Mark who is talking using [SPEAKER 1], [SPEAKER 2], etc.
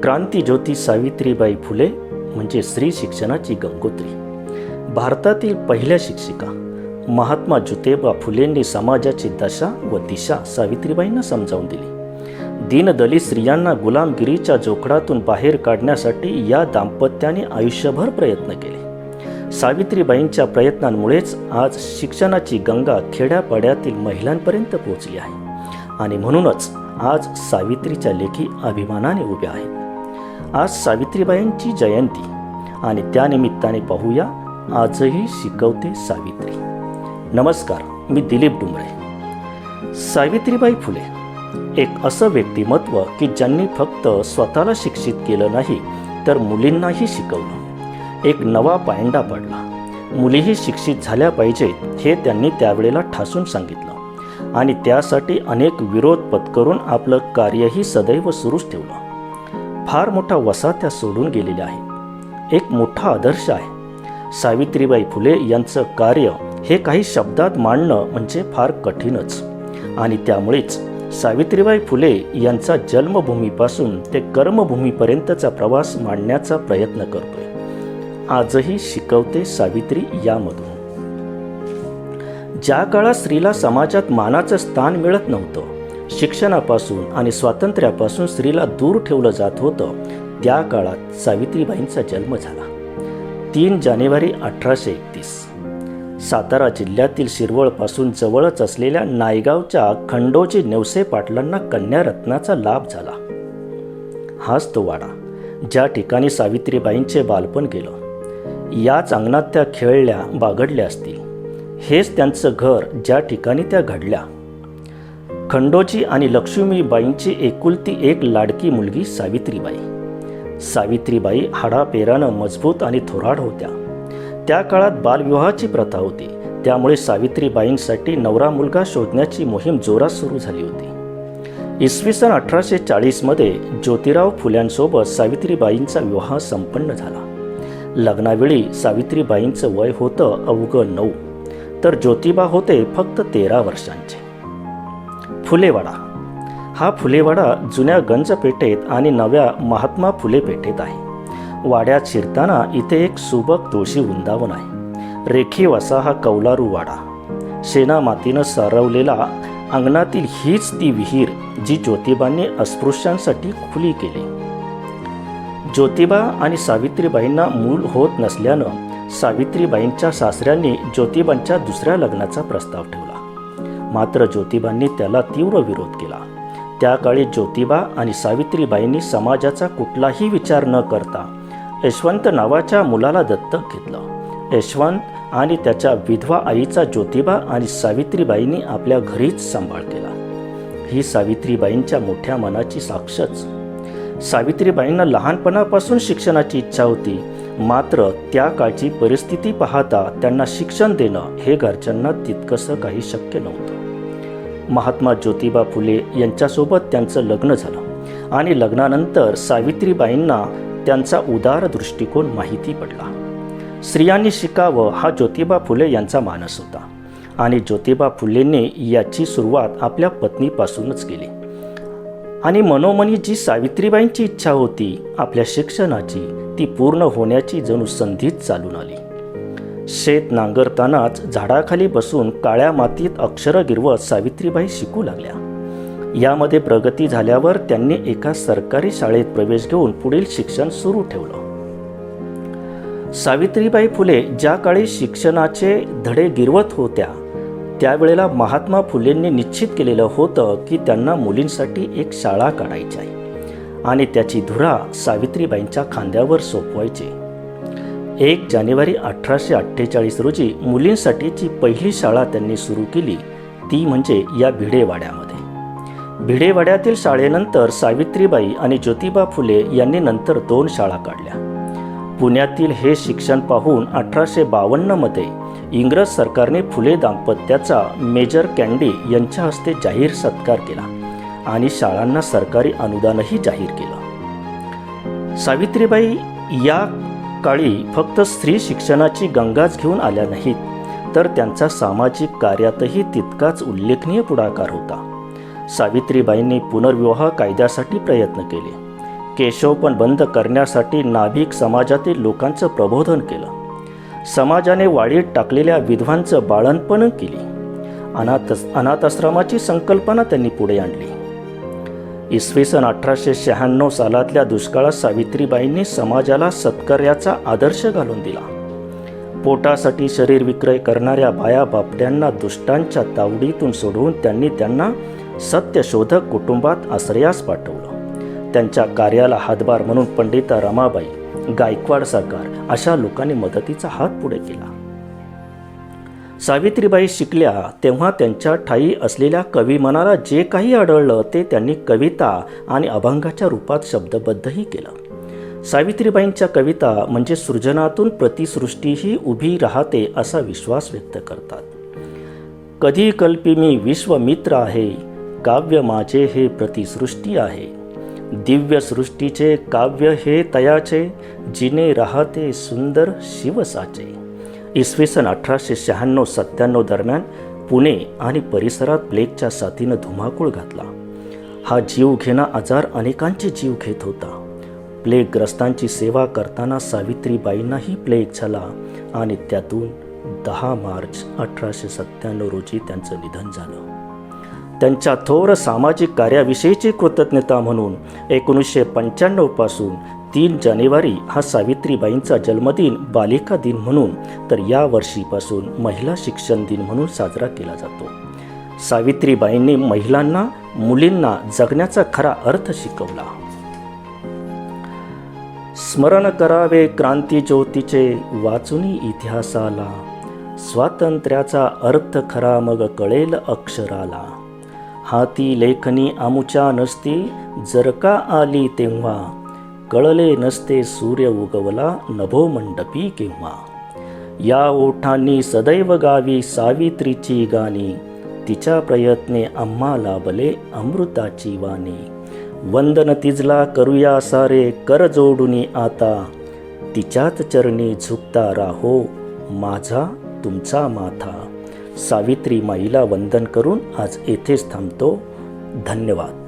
[SPEAKER 1] क्रांतिज्योती सावित्रीबाई फुले म्हणजे स्त्री शिक्षणाची गंगोत्री. भारतातील पहिल्या शिक्षिका महात्मा ज्योतिबा फुलेंनी समाजाची दशा व दिशा सावित्रीबाईंना समजावून दिली. दीनदलित स्त्रियांना गुलामगिरीच्या जोखडातून बाहेर काढण्यासाठी या दाम्पत्याने आयुष्यभर प्रयत्न केले. सावित्रीबाईंच्या प्रयत्नांमुळेच आज शिक्षणाची गंगा खेड्यापाड्यातील महिलांपर्यंत पोहोचली आहे आणि म्हणूनच आज सावित्रीच्या लेखी अभिमानाने उभ्या आहेत. आज सावित्रीबाईंची जयंती आणि त्यानिमित्ताने पाहूया आजही शिकवते सावित्री. नमस्कार, मी दिलीप डुमरे. सावित्रीबाई फुले एक असं व्यक्तिमत्व की ज्यांनी फक्त स्वतःला शिक्षित केलं नाही तर मुलींनाही शिकवलं. एक नवा पायंडा पडला. मुलीही शिक्षित झाल्या पाहिजेत हे त्यांनी त्यावेळेला ठासून सांगितलं आणि त्यासाठी अनेक विरोध पत्करून आपलं कार्यही सदैव सुरूच ठेवलं. फार मोठा वसा त्या सोडून गेलेल्या आहेत. एक मोठा आदर्श आहे. सावित्रीबाई फुले यांचं कार्य हे काही शब्दात मांडणं म्हणजे फार कठीणच आणि त्यामुळेच सावित्रीबाई फुले यांचा जन्मभूमीपासून ते कर्मभूमीपर्यंतचा प्रवास मांडण्याचा प्रयत्न करतोय. आजही शिकवते सावित्री यामधून. ज्या काळात स्त्रीला समाजात मानाचं स्थान मिळत नव्हतं, शिक्षणापासून आणि स्वातंत्र्यापासून स्त्रीला दूर ठेवलं जात होतं, त्या काळात सावित्रीबाईंचा जन्म झाला. 3 जानेवारी 1831 सातारा जिल्ह्यातील शिरवळपासून जवळच असलेल्या नायगावच्या खंडोजी नेवसे पाटलांना कन्यारत्नाचा लाभ झाला. हाच तो वाडा ज्या ठिकाणी सावित्रीबाईंचे बालपण गेलं. याच अंगणात त्या खेळल्या बागडल्या असतील. हेच त्यांचं घर ज्या ठिकाणी त्या घडल्या. खंडोजी आणि लक्ष्मीबाईंची एकुलती एक लाडकी मुलगी सावित्रीबाई. सावित्रीबाई हाडापेरानं मजबूत आणि थोराड होत्या. त्या काळात बालविवाहाची प्रथा होती, त्यामुळे सावित्रीबाईंसाठी नवरा मुलगा शोधण्याची मोहीम जोरात सुरू झाली होती. इसवी सन 1840 मध्ये ज्योतिराव फुल्यांसोबत सावित्रीबाईंचा विवाह संपन्न झाला. लग्नावेळी सावित्रीबाईंचं वय होतं अवघं 9 तर ज्योतिबा होते फक्त 13 वर्षांचे. फुलेवाडा हा फुलेवाडा जुन्या गंजपेठेत आणि नव्या महात्मा फुले पेठेत आहे. वाड्यात शिरताना इथे एक सुबक तुळशी वृंदावन आहे. रेखीव असा हा कौलारू वाडा. शेणा मातीनं सारवलेला अंगणातील हीच ती विहीर जी ज्योतिबांनी अस्पृश्यांसाठी खुली केली. ज्योतिबा आणि सावित्रीबाईंना मूल होत नसल्यानं सावित्रीबाईंच्या सासऱ्यांनी ज्योतिबांच्या दुसऱ्या लग्नाचा प्रस्ताव ठेवला. मात्र ज्योतिबांनी त्याला तीव्र विरोध केला. त्या काळी ज्योतिबा आणि सावित्रीबाईंनी समाजाचा कुठलाही विचार न करता यशवंत नावाच्या मुलाला दत्तक घेतलं. यशवंत आणि त्याच्या विधवा आईचा ज्योतिबा आणि सावित्रीबाईंनी आपल्या घरीच सांभाळ केला. ही सावित्रीबाईंच्या मोठ्या मनाची साक्षच. सावित्रीबाईंना लहानपणापासून शिक्षणाची इच्छा होती, मात्र त्या काळची परिस्थिती पाहता त्यांना शिक्षण देणं हे घरच्यांना तितकंसं काही शक्य नव्हतं. महात्मा ज्योतिबा फुले यांच्यासोबत त्यांचं लग्न झालं आणि लग्नानंतर सावित्रीबाईंना त्यांचा उदार दृष्टिकोन माहिती पडला. स्त्रियांनी शिकावं हा ज्योतिबा फुले यांचा मानस होता आणि ज्योतिबा फुलेंनी याची सुरुवात आपल्या पत्नीपासूनच केली. आणि मनोमनी जी सावित्रीबाईंची इच्छा होती आपल्या शिक्षणाची, ती पूर्ण होण्याची जणू संधीच चालून आली. शेत नांगरतानाच झाडाखाली बसून काळ्या मातीत अक्षरं गिरवत सावित्रीबाई शिकू लागल्या. यामध्ये प्रगती झाल्यावर त्यांनी एका सरकारी शाळेत प्रवेश घेऊन पुढील शिक्षण सुरू ठेवलं. सावित्रीबाई फुले ज्या काळी शिक्षणाचे धडे गिरवत होत्या त्यावेळेला महात्मा फुलेंनी निश्चित केलेलं होतं की त्यांना मुलींसाठी एक शाळा काढायची आहे आणि त्याची धुरा सावित्रीबाईंच्या खांद्यावर सोपवायची. 1 जानेवारी 1848 रोजी मुलींसाठीची पहिली शाळा त्यांनी सुरू केली, ती म्हणजे या भिडेवाड्यामध्ये. भिडेवाड्यातील शाळेनंतर सावित्रीबाई आणि ज्योतिबा फुले यांनी नंतर 2 शाळा काढल्या. पुण्यातील हे शिक्षण पाहून 1852 मध्ये इंग्रज सरकारने फुले दाम्पत्याचा मेजर कॅन्डी यांच्या हस्ते जाहीर सत्कार केला आणि शाळांना सरकारी अनुदानही जाहीर केलं. सावित्रीबाई या काळी फक्त स्त्री शिक्षणाची गंगाच घेऊन आल्या नाहीत, तर त्यांचा सामाजिक कार्यातही तितकाच उल्लेखनीय पुढाकार होता. सावित्रीबाईंनी पुनर्विवाह कायद्यासाठी प्रयत्न केले. केशवपण बंद करण्यासाठी नाभिक समाजातील लोकांचं प्रबोधन केलं. समाजाने वाळीत टाकलेल्या विधवांचं बाळंतपण केली. अनाथाश्रमाची संकल्पना त्यांनी पुढे आणली. इसवी सन 1896 सालातल्या दुष्काळात सावित्रीबाईंनी समाजाला सत्कार्याचा आदर्श घालून दिला. पोटासाठी शरीर विक्रय करणाऱ्या बाया बापड्यांना दुष्टांच्या तावडीतून सोडवून त्यांना सत्यशोधक कुटुंबात आश्रयास पाठवलं. त्यांच्या कार्याला हातभार म्हणून पंडिता रमाबाई, गायकवाड सरकार अशा लोकांनी मदतीचा हात पुढे केला. सावित्रीबाई शिकल्या तेव्हा त्यांच्या ठायी असलेल्या कविमनाला जे काही आढळलं ते त्यांनी कविता आणि अभंगाच्या रूपात शब्दबद्धही केलं. सावित्रीबाईंच्या कविता म्हणजे सृजनातून प्रतिसृष्टीही उभी राहते असा विश्वास व्यक्त करतात. कधी कल्पी मी विश्वमित्र आहे, काव्य माझे हे प्रतिसृष्टी आहे. दिव्य सृष्टीचे काव्य हे तयाचे, जिने राहते सुंदर शिवसाचे. इसवी सन 1896-97 दरम्यान पुणे आणि परिसरात प्लेगच्या साथीनं धुमाकूळ घातला. हा जीवघेणा आजार अनेकांचे जीव घेत होता. प्लेगग्रस्तांची सेवा करताना सावित्रीबाईंनाही प्लेग झाला आणि त्यातून 10 मार्च 1897 रोजी त्यांचं निधन झालं. त्यांच्या थोर सामाजिक कार्याविषयीची कृतज्ञता म्हणून 1995 पासून 3 जानेवारी हा सावित्रीबाईंचा जन्मदिन बालिका दिन म्हणून, तर या वर्षीपासून महिला शिक्षण दिन म्हणून साजरा केला जातो. सावित्रीबाईंनी महिलांना, मुलींना जगण्याचा खरा अर्थ शिकवला. स्मरण करावे क्रांती ज्योतीचे, वाचुनी इतिहासाला. स्वातंत्र्याचा अर्थ खरा मग कळेल अक्षराला. हाती लेखनी आमुच्या नसती, जर का आली तेव्हा. कळले नसते सूर्य उगवला, नभो मंडपी केव्हा. या ओठांनी सदैव गावी सावित्रीची गाणी. तिच्या प्रयत्ने आम्हा लाभले अमृताची वाणी. वंदन तिजला करूया सारे, कर जोडुनी आता. तिच्याच चरणी झुकता राहो, माझा तुमचा माथा. सावित्री माईला वंदन करून आज येथेच थांबतो. धन्यवाद.